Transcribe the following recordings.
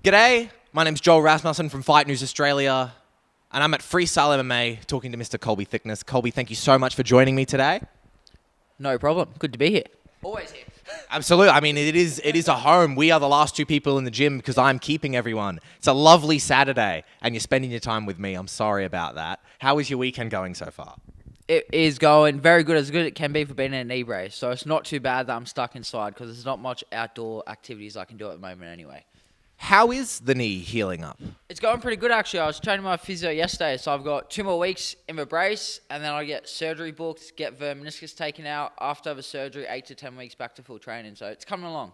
G'day, my name's Joel Rasmussen from Fight News Australia, and I'm at Freestyle MMA talking to Mr. Colby Thicknesse. Colby, thank you so much for joining me today. No problem. Good to be here. Always here. Absolutely. I mean, it is a home. We are the last two people in the gym because I'm keeping everyone. It's a lovely Saturday, and you're spending your time with me. I'm sorry about that. How is your weekend going so far? It is going very good, as good as it can be for being in a knee brace. So it's not too bad that I'm stuck inside because there's not much outdoor activities I can do at the moment anyway. How is the knee healing up? It's going pretty good, actually. I was training my physio yesterday, so I've got 2 more weeks in the brace, and then I'll get surgery booked, get the meniscus taken out. After the surgery, 8 to 10 weeks back to full training. So it's coming along.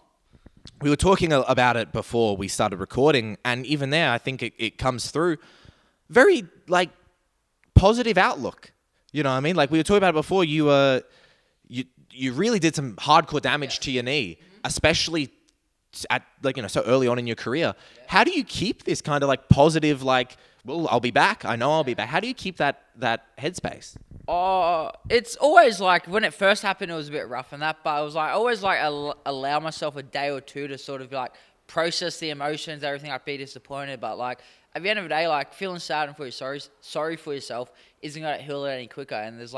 We were talking about it before we started recording, and even there, I think it comes through. Very, positive outlook. You know what I mean? Like, we were talking about it before, you really did some hardcore damage to your knee, especially at so early on in your career. How do you keep this kind of positive, well, I'll be back. I know I'll be back. How do you keep that headspace? It's always when it first happened, it was a bit rough and that, but I was always allow myself a day or two to sort of process the emotions, everything, be disappointed, but at the end of the day, feeling sad and sorry for yourself isn't going to heal it any quicker. And there's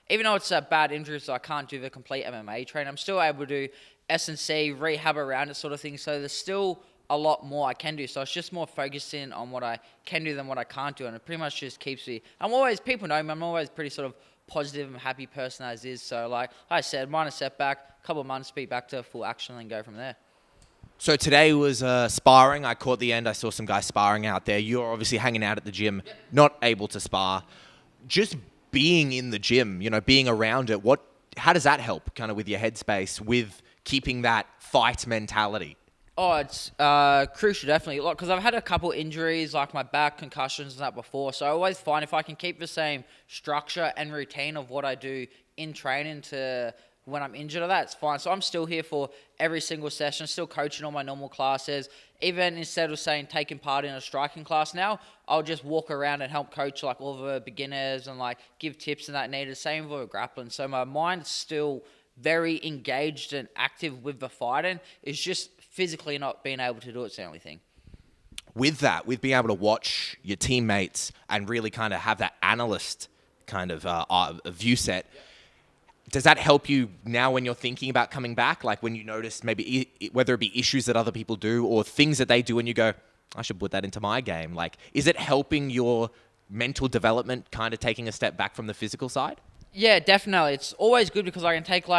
even though it's a bad injury, so I can't do the complete MMA training, I'm still able to do S&C, rehab around it sort of thing. So there's still a lot more I can do. So it's just more focusing on what I can do than what I can't do. And it pretty much just keeps me, people know me, I'm always pretty sort of positive and happy person as is. So like I said, minor setback, a couple of months, be back to full action and go from there. So today was sparring. I caught the end. I saw some guys sparring out there. You're obviously hanging out at the gym, not able to spar. Just being in the gym, being around it, how does that help kind of with your headspace, with keeping that fight mentality? Oh, it's crucial, definitely. Because I've had a couple injuries, like my back, concussions and that before. So I always find if I can keep the same structure and routine of what I do in training to when I'm injured or that, it's fine. So I'm still here for every single session, still coaching all my normal classes. Even instead of taking part in a striking class now, I'll just walk around and help coach all the beginners and give tips and that needed. Same with grappling. So my mind's still very engaged and active with the fighting. It's just physically not being able to do it's the only thing. With that, with being able to watch your teammates and really kind of have that analyst kind of view set, does that help you now when you're thinking about coming back? When you notice maybe whether it be issues that other people do or things that they do and you go, I should put that into my game. Is it helping your mental development, kind of taking a step back from the physical side? Yeah, definitely. It's always good because I can take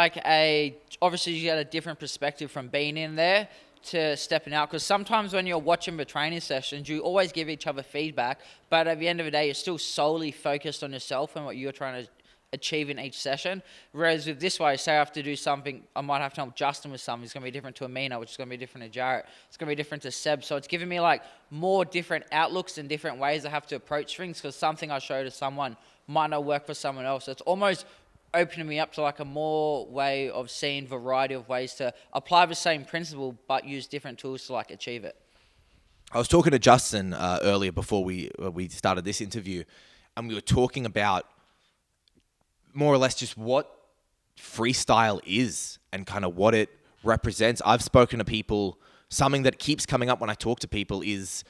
obviously you get a different perspective from being in there to stepping out. Because sometimes when you're watching the training sessions, you always give each other feedback. But at the end of the day, you're still solely focused on yourself and what you're trying to achieve in each session. Whereas with this way, say I have to do something, I might have to help Justin with something. It's going to be different to Amina, which is going to be different to Jarrett. It's going to be different to Seb. So it's giving me more different outlooks and different ways I have to approach things because something I show to someone might not work for someone else. So it's almost opening me up to a more way of seeing variety of ways to apply the same principle but use different tools to achieve it. I was talking to Justin earlier before we started this interview, and we were talking about more or less just what freestyle is and kind of what it represents. I've spoken to people, something that keeps coming up when I talk to people is,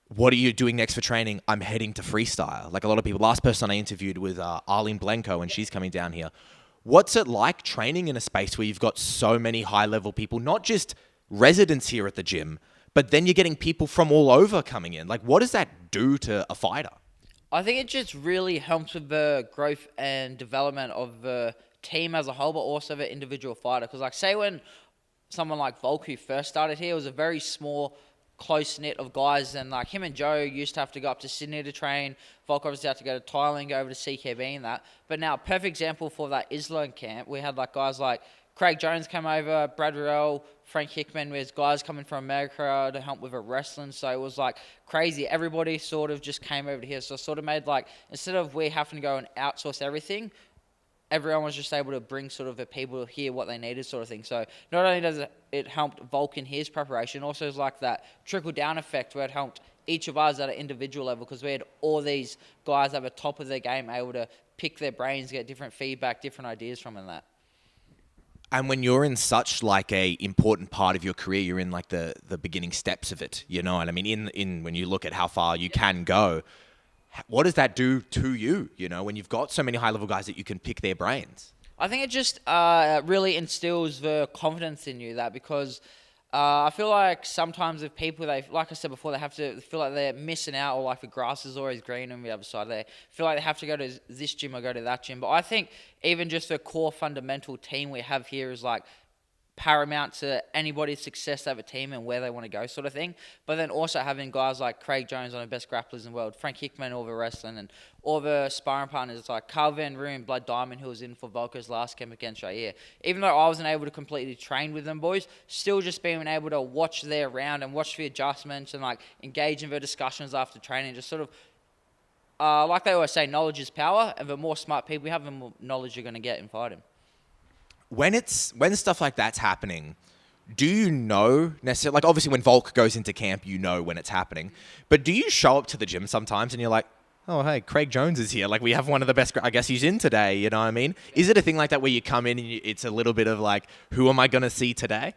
what are you doing next for training? I'm heading to freestyle. A lot of people, last person I interviewed was Arlene Blenko, and she's coming down here. What's it like training in a space where you've got so many high-level people, not just residents here at the gym, but then you're getting people from all over coming in? What does that do to a fighter? I think it just really helps with the growth and development of the team as a whole, but also the individual fighter. Because say when someone like Volk, who first started here, was a very small, close-knit of guys, and him and Joe used to have to go up to Sydney to train. Volk obviously had to go to Thailand, go over to CKB and that. But now, perfect example for that Island camp, we had guys like Craig Jones came over, Brad Riel, Frank Hickman, with guys coming from America to help with a wrestling. So it was crazy. Everybody sort of just came over to here. So it sort of made instead of we having to go and outsource everything, everyone was just able to bring sort of the people here what they needed sort of thing. So not only does it help Volk in his preparation, also it's that trickle-down effect where it helped each of us at an individual level because we had all these guys at the top of their game able to pick their brains, get different feedback, different ideas from and that. And when you're in such like a important part of your career, you're in like the beginning steps of it. You know what I mean? In when you look at how far you can go, what does that do to you? You know, when you've got so many high level guys that you can pick their brains. I think it just really instills the confidence in you because I feel like sometimes with people, like I said before, they have to feel like they're missing out or like the grass is always green on the other side. They feel like they have to go to this gym or go to that gym. But I think even just the core fundamental team we have here is like paramount to anybody's success of a team and where they want to go sort of thing. But then also having guys like Craig Jones, one of the best grapplers in the world, Frank Hickman, all the wrestling, and all the sparring partners like Carl Van Roon, Blood Diamond, who was in for Volko's last camp against Jair. Even though I wasn't able to completely train with them boys, still just being able to watch their round and watch the adjustments and like engage in the discussions after training, just sort of like they always say, knowledge is power, and the more smart people you have, the more knowledge you're going to get in fighting. When stuff like that's happening, do you know necessarily, like obviously when Volk goes into camp, you know when it's happening, but do you show up to the gym sometimes and you're like, oh, hey, Craig Jones is here. Like we have one of the best, I guess he's in today. You know what I mean? Is it a thing like that where you come in and it's a little bit of like, who am I going to see today?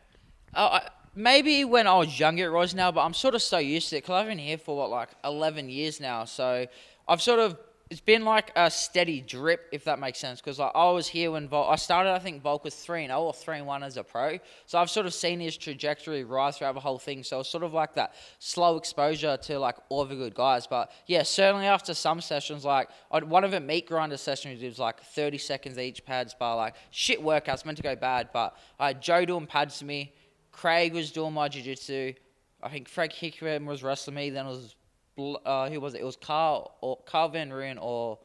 Maybe when I was younger it was now, but I'm sort of so used to it because I've been here for like 11 years now. So I've sort of, it's been like a steady drip, if that makes sense, because like, I was here when I started, I think Volk was 3-0 or 3-1 as a pro. So I've sort of seen his trajectory rise throughout the whole thing. So it's sort of like that slow exposure to like all the good guys. But yeah, certainly after some sessions, like one of the meat grinder sessions was like 30 seconds each pads bar, like shit workouts, meant to go bad. But I had Joe doing pads for me. Craig was doing my jiu-jitsu. I think Frank Hickman was wrestling me. Then it was who was it? It was Carl Van Roon or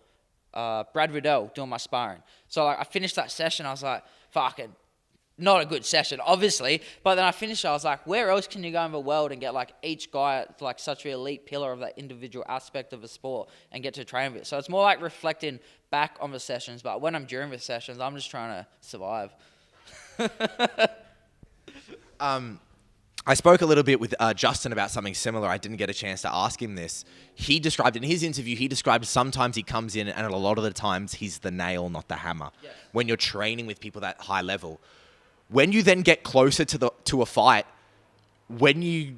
Brad Riddell doing my sparring. So like I finished that session, I was like, fucking not a good session, obviously. But then I finished it, I was like, where else can you go in the world and get like each guy at like such an elite pillar of that individual aspect of the sport and get to train with it? So it's more like reflecting back on the sessions. But when I'm during the sessions, I'm just trying to survive. I spoke a little bit with Justin about something similar. I didn't get a chance to ask him this. He described in his interview, sometimes he comes in and a lot of the times he's the nail, not the hammer. Yes. When you're training with people that high level. When you then get closer to a fight, when you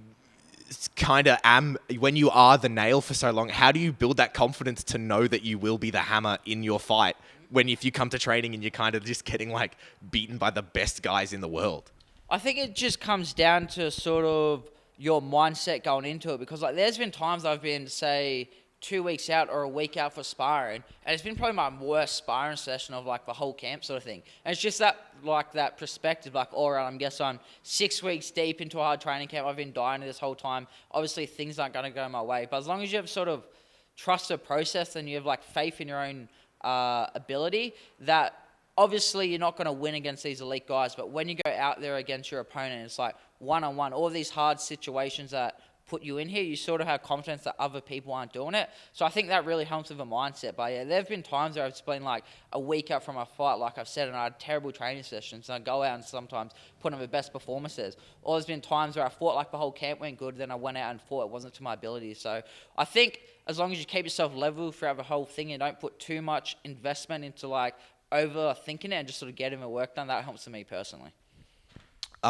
when you are the nail for so long, how do you build that confidence to know that you will be the hammer in your fight if you come to training and you're kind of just getting like beaten by the best guys in the world? I think it just comes down to sort of your mindset going into it because like there's been times I've been, say, 2 weeks out or a week out for sparring, and it's been probably my worst sparring session of like the whole camp sort of thing. And it's just that perspective, like, all right, I guess I'm 6 weeks deep into a hard training camp. I've been dying this whole time. Obviously, things aren't going to go my way. But as long as you have sort of trust the process and you have like faith in your own ability, that obviously you're not going to win against these elite guys, but when you go out there against your opponent, it's like one-on-one, all these hard situations that put you in here, you sort of have confidence that other people aren't doing it. So I think that really helps with a mindset. But yeah, there have been times where I've been like a week out from a fight, like I've said, and I had terrible training sessions, and I go out and sometimes put on the best performances. Or there's been times where I fought like the whole camp went good, then I went out and fought, it wasn't to my ability. So I think as long as you keep yourself level throughout the whole thing and don't put too much investment into like overthinking it and just sort of getting the work done, that helps for me personally.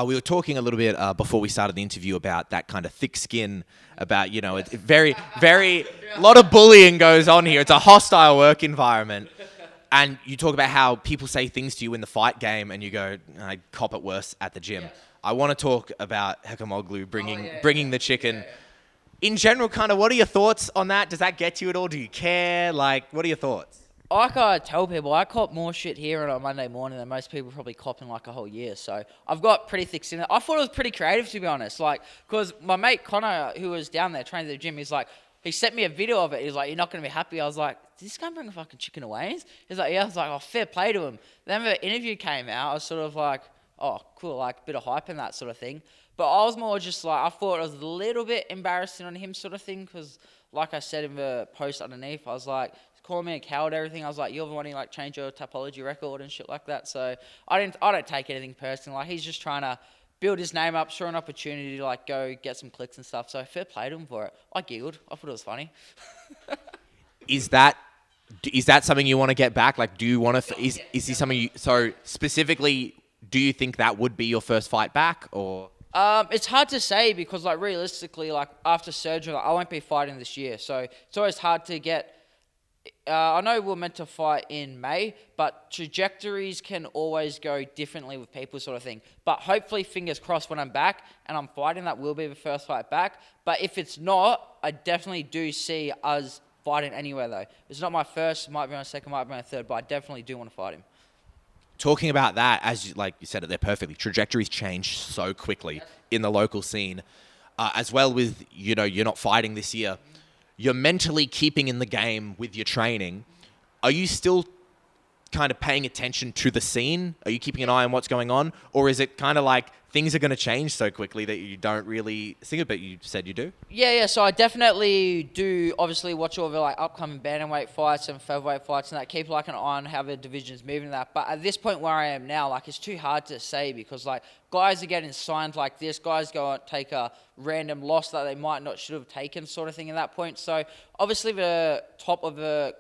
We were talking a little bit before we started the interview about that kind of thick skin, about, you know, it's very, a lot of bullying goes on here. It's a hostile work environment. And you talk about how people say things to you in the fight game and you go, I cop it worse at the gym. Yes. I want to talk about Hekamoglu bringing the chicken. Yeah. In general, kind of, what are your thoughts on that? Does that get you at all? Do you care? Like, what are your thoughts? Like I tell people, I cop more shit here on a Monday morning than most people probably cop in like a whole year. So I've got pretty thick skin. I thought it was pretty creative, to be honest. Like, because my mate Connor, who was down there training at the gym, he's like, he sent me a video of it. He's like, you're not going to be happy. I was like, did this guy bring a fucking chicken away? He's like, yeah. I was like, oh, fair play to him. Then the interview came out. I was sort of like, oh, cool, like a bit of hype and that sort of thing. But I was more just like, I thought it was a little bit embarrassing on him sort of thing because, like I said in the post underneath, I was like, calling me a coward, everything. I was like, you're the one who like changed your topology record and shit like that. So I don't take anything personally. Like he's just trying to build his name up, show an opportunity to like go get some clicks and stuff. So fair play to him for it. I giggled. I thought it was funny. Is that something you want to get back? Like, do you want to? Is he something? So specifically, do you think that would be your first fight back, or? It's hard to say because, like, realistically, like, after surgery, like, I won't be fighting this year. So it's always hard to get... I know we're meant to fight in May, but trajectories can always go differently with people, sort of thing. But hopefully, fingers crossed, when I'm back and I'm fighting, that will be the first fight back. But if it's not, I definitely do see us fighting anywhere, though. It's not my first, might be my second, might be my third, but I definitely do want to fight him. Talking about that, like you said it there perfectly, trajectories change so quickly in the local scene, as well with, you're not fighting this year. You're mentally keeping in the game with your training. Are you still kind of paying attention to the scene? Are you keeping an eye on what's going on? Or is it kind of like things are going to change so quickly that you don't really think of it, but you said you do? Yeah. So I definitely do obviously watch all the like upcoming bantamweight fights and featherweight fights and that. Keep like an eye on how the division's moving and that. But at this point where I am now, like it's too hard to say because like guys are getting signed like this. Guys go and take a random loss that they might not should have taken sort of thing at that point. So obviously the top of the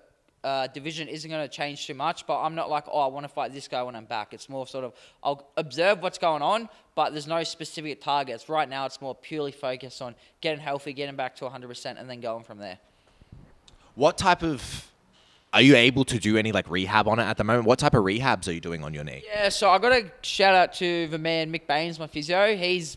division isn't going to change too much, but I'm not like, I want to fight this guy when I'm back. It's more sort of, I'll observe what's going on, but there's no specific targets. Right now, it's more purely focused on getting healthy, getting back to 100%, and then going from there. What type of... Are you able to do any like rehab on it at the moment? What type of rehabs are you doing on your knee? Yeah, so I got to shout out to the man, Mick Baines, my physio. He's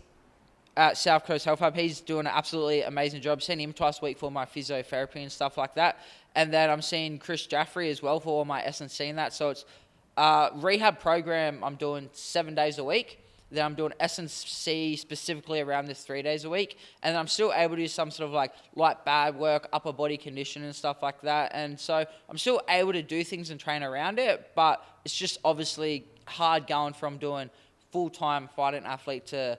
at South Coast Health Hub. He's doing an absolutely amazing job. Seeing him twice a week for my physiotherapy and stuff like that. And then I'm seeing Chris Jaffrey as well for all my S&C and that. So it's rehab program I'm doing 7 days a week. Then I'm doing S&C specifically around this 3 days a week. And I'm still able to do some sort of like light bad work, upper body condition and stuff like that. And so I'm still able to do things and train around it. But it's just obviously hard going from doing full-time fighting athlete to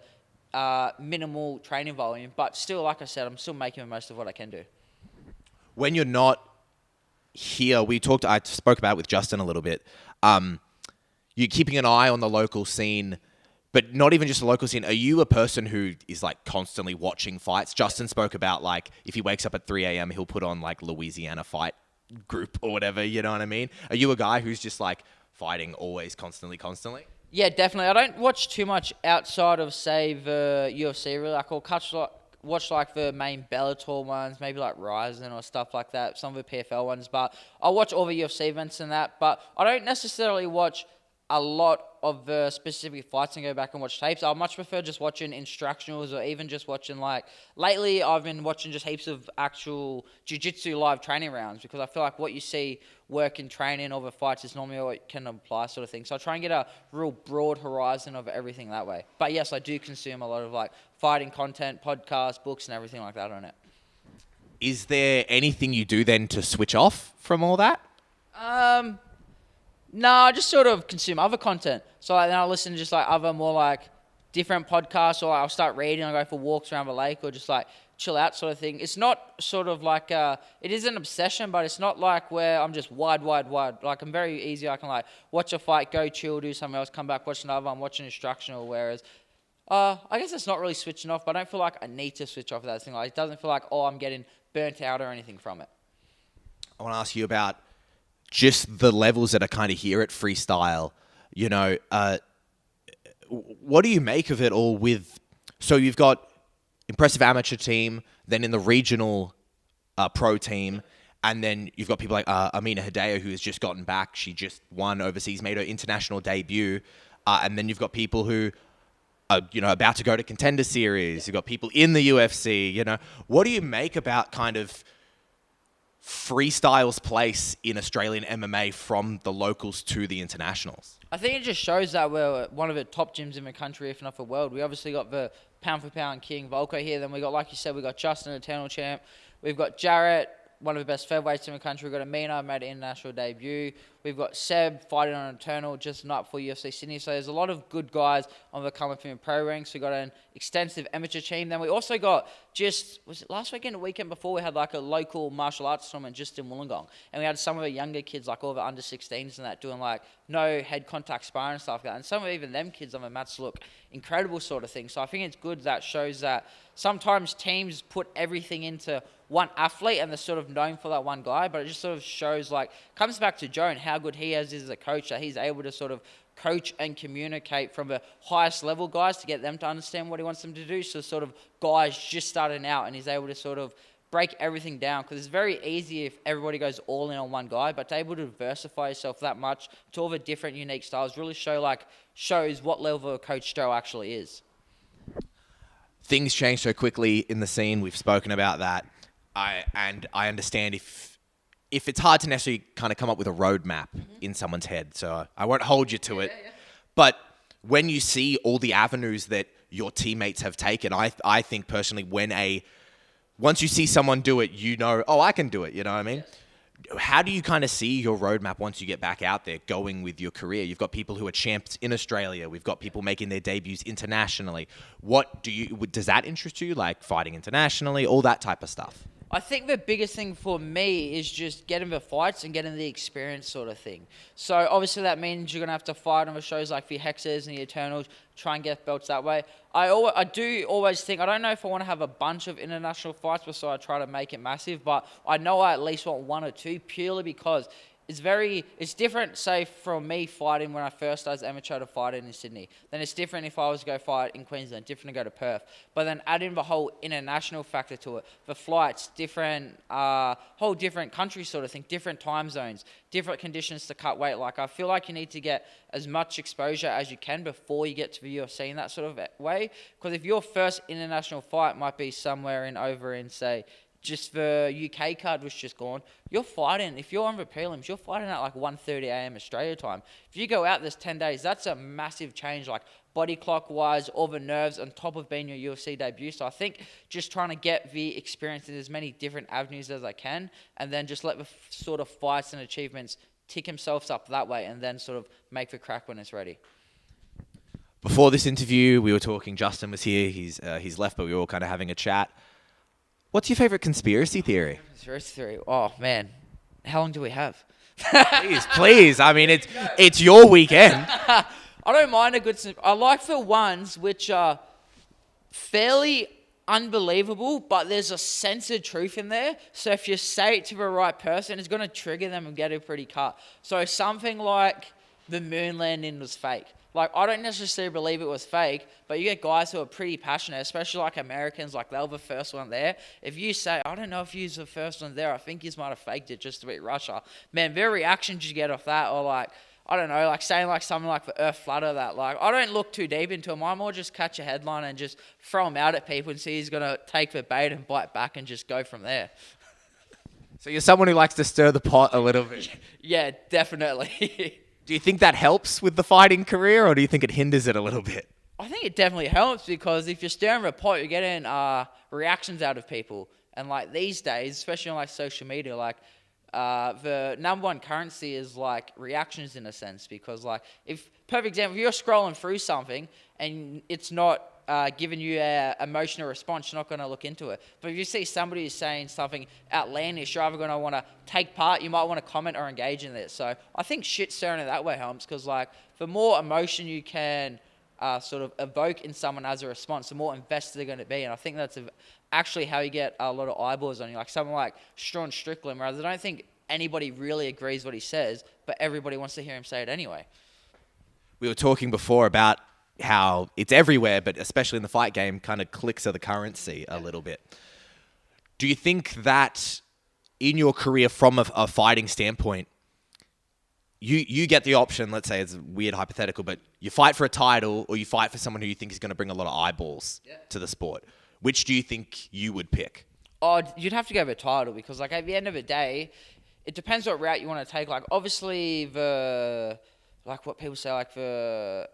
minimal training volume. But still, like I said, I'm still making the most of what I can do. When you're not here, I spoke about it with Justin a little bit. You're keeping an eye on the local scene, but not even just the local scene. Are you a person who is like constantly watching fights? Justin spoke about like if he wakes up at 3 a.m., he'll put on like Louisiana Fight Group or whatever, you know what I mean? Are you a guy who's just like fighting always, constantly? Yeah, definitely. I don't watch too much outside of, say, the UFC, really. Like, I'll watch like the main Bellator ones, maybe like Ryzen or stuff like that, some of the PFL ones, but I'll watch all the UFC events and that, but I don't necessarily watch a lot of the specific fights and go back and watch tapes. I much prefer just watching instructionals or even just watching like, lately I've been watching just heaps of actual jiu-jitsu live training rounds because I feel like what you see work in training over fights is normally what can apply sort of thing. So I try and get a real broad horizon of everything that way. But yes, I do consume a lot of like fighting content, podcasts, books and everything like that on it. Is there anything you do then to switch off from all that? No, I just sort of consume other content. So like, then I'll listen to just like other more like different podcasts, or I'll start reading, I'll go for walks around the lake, or just like chill out sort of thing. It's not sort of like, it is an obsession, but it's not like where I'm just wide. Like I'm very easy. I can like watch a fight, go chill, do something else, come back, watch another. I'm watching instructional, whereas I guess it's not really switching off, but I don't feel like I need to switch off that thing. Like it doesn't feel like, I'm getting burnt out or anything from it. I want to ask you about just the levels that are kind of here at Freestyle. What do you make of it all with... So you've got impressive amateur team, then in the regional pro team, and then you've got people like Amina Hideo, who has just gotten back. She just won overseas, made her international debut. And then you've got people who are, about to go to Contender Series. You've got people in the UFC, What do you make about kind of Freestyle's place in Australian MMA from the locals to the internationals? I think it just shows that we're one of the top gyms in the country, if not the world. We obviously got the pound-for-pound king, Volko, here. Then we got, like you said, we got Justin, Eternal Champ. We've got Jarrett, one of the best featherweights in the country. We've got Amina, made an international debut. We've got Seb fighting on Eternal, just not for UFC Sydney. So there's a lot of good guys on the coming from the pro ranks. We've got an extensive amateur team. Then we also got was it last weekend or weekend before, we had like a local martial arts tournament just in Wollongong. And we had some of the younger kids, like all the under 16s and that, doing like no head contact sparring and stuff like that. And some of even them kids on the mats look incredible sort of thing. So I think it's good that shows that sometimes teams put everything into one athlete and they're sort of known for that one guy, but it just sort of shows, like, comes back to Joe and how good he is as a coach, that he's able to sort of coach and communicate from the highest level guys to get them to understand what he wants them to do. So sort of guys just starting out, and he's able to sort of break everything down, because it's very easy if everybody goes all in on one guy, but to able to diversify yourself that much to all the different unique styles really shows what level of coach Joe actually is. Things change so quickly in the scene. We've spoken about that. I understand if it's hard to necessarily kind of come up with a roadmap in someone's head, so I won't hold you to it. Yeah. But when you see all the avenues that your teammates have taken, I think personally, once you see someone do it, you know, oh, I can do it. You know what I mean? Yes. How do you kind of see your roadmap once you get back out there going with your career? You've got people who are champs in Australia. We've got people making their debuts internationally. Does that interest you, like fighting internationally, all that type of stuff? I think the biggest thing for me is just getting the fights and getting the experience sort of thing. So obviously that means you're going to have to fight on the shows like the Hexes and the Eternals, try and get belts that way. I do always think, I don't know if I want to have a bunch of international fights, so I try to make it massive, but I know I at least want 1 or 2, purely because it's different, say, from me fighting when I first started as amateur to fight in Sydney. Then it's different if I was to go fight in Queensland, different to go to Perth. But then add in the whole international factor to it. The flights, different, whole different country sort of thing, different time zones, different conditions to cut weight. Like, I feel like you need to get as much exposure as you can before you get to the UFC in that sort of way. Because if your first international fight might be somewhere over in, say, just the UK card was just gone, you're fighting, if you're on the prelims, you're fighting at like 1:30 a.m. Australia time. If you go out this 10 days, that's a massive change, like body clock-wise, all the nerves on top of being your UFC debut. So I think just trying to get the experience in as many different avenues as I can, and then just let the sort of fights and achievements tick themselves up that way, and then sort of make the crack when it's ready. Before this interview, we were talking, Justin was here, he's left, but we were all kind of having a chat. What's your favorite conspiracy theory? Conspiracy theory? Oh, man. How long do we have? Please. I mean, it's your weekend. I don't mind a good... I like the ones which are fairly unbelievable, but there's a sense of truth in there. So if you say it to the right person, it's going to trigger them and get a pretty cut. So something like the moon landing was fake. Like, I don't necessarily believe it was fake, but you get guys who are pretty passionate, especially like Americans, like they were the first one there. If you say, I don't know if you was the first one there, I think you might have faked it just to beat Russia. Man, their reactions you get off that, or like, I don't know, like saying like something like the earth flat or that. Like, I don't look too deep into them. I more just catch a headline and just throw them out at people and see who's going to take the bait and bite back and just go from there. So you're someone who likes to stir the pot a little bit. Yeah, definitely. Do you think that helps with the fighting career, or do you think it hinders it a little bit? I think it definitely helps, because if you're stirring the pot, you're getting reactions out of people. And like these days, especially on like social media, like the number one currency is like reactions in a sense. Because like, perfect example, if you're scrolling through something and it's not giving you an emotional response, you're not going to look into it. But if you see somebody who's saying something outlandish, you're either going to want to take part, you might want to comment or engage in it. So I think shit stirring it that way helps, because like the more emotion you can sort of evoke in someone as a response, the more invested they're going to be. And I think that's actually how you get a lot of eyeballs on you. Like someone like Sean Strickland, whereas I don't think anybody really agrees what he says, but everybody wants to hear him say it anyway. We were talking before about how it's everywhere, but especially in the fight game, kind of clicks are the currency a little bit. Do you think that in your career, from a fighting standpoint, you get the option, let's say it's a weird hypothetical, but you fight for a title or you fight for someone who you think is going to bring a lot of eyeballs to the sport. Which do you think you would pick? Oh, you'd have to go with a title, because like at the end of the day, it depends what route you want to take. Like obviously like what people say, like the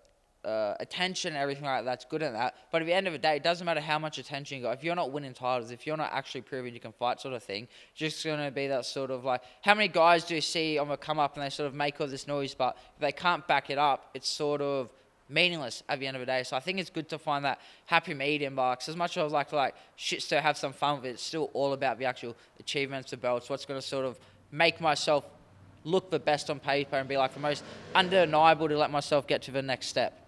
attention and everything like that's good in that, but at the end of the day, it doesn't matter how much attention you got. If you're not winning titles, if you're not actually proving you can fight sort of thing, just going to be that sort of like, how many guys do you see on the come up and they sort of make all this noise, but if they can't back it up, it's sort of meaningless at the end of the day. So I think it's good to find that happy medium box. As much as I would like to like shit still have some fun with it, it's still all about the actual achievements, the belts, what's going to sort of make myself look the best on paper and be like the most undeniable to let myself get to the next step.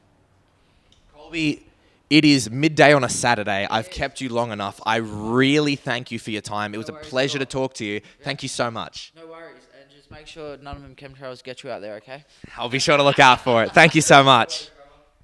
Colby, it is midday on a Saturday. I've kept you long enough. I really thank you for your time. It was a pleasure to talk to you. Thank you so much. No worries. And just Make sure none of them chemtrails get you out there, okay? I'll be sure to look out for it. Thank you so much.